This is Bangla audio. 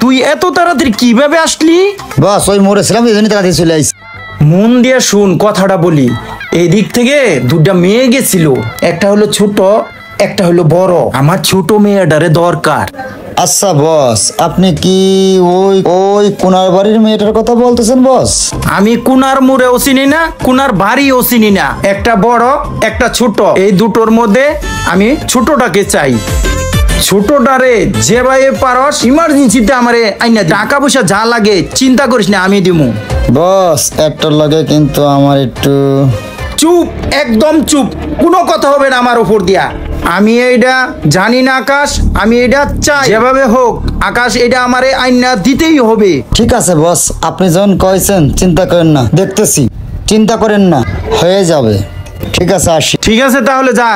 তুই এত তাড়াতাড়ি কিভাবে আসলি? বস ওই মরেছিলাম এই জন্য তাড়াতাড়ি চলে আইছি। মন দিয়ে শুন কথাটা বলি। এই দিক থেকে দুটা মেয়ে গেছিল, একটা হলো ছোট একটা হলো বড়। আমার ছোট মেয়েটারে দরকার। আচ্ছা বস, আপনি কি ওই ওই কোনার বাড়ির মেয়েটার কথা বলতেছেন বস? আমি কুনার মুড়েও চিনি না, কুনার বাড়িও চিনি না। একটা বড় একটা ছোট, এই দুটোর মধ্যে আমি ছোটটাকে চাই। ছোটটারে যেভাবে পারস ইমার্জেন্সিতে আমারে আইনা টাকা পয়সা যা লাগে চিন্তা করিস না, আমি দিমু। বস একটার লাগে কিন্তু আমার একটু। চুপ, একদম চুপ, কোনো কথা হবে না আমার উপর দিয়া। আমি এইটা জানি না আকাশ, আমি এটা চাই। যেভাবে হোক আকাশ এটা আমারে আইনা দিতেই হবে। ঠিক আছে বস, আপনি যখন কইছেন চিন্তা করেন না, দেখতেছি। চিন্তা করেন না, হয়ে যাবে। ঠিক আছে আসি। ঠিক আছে তাহলে যা।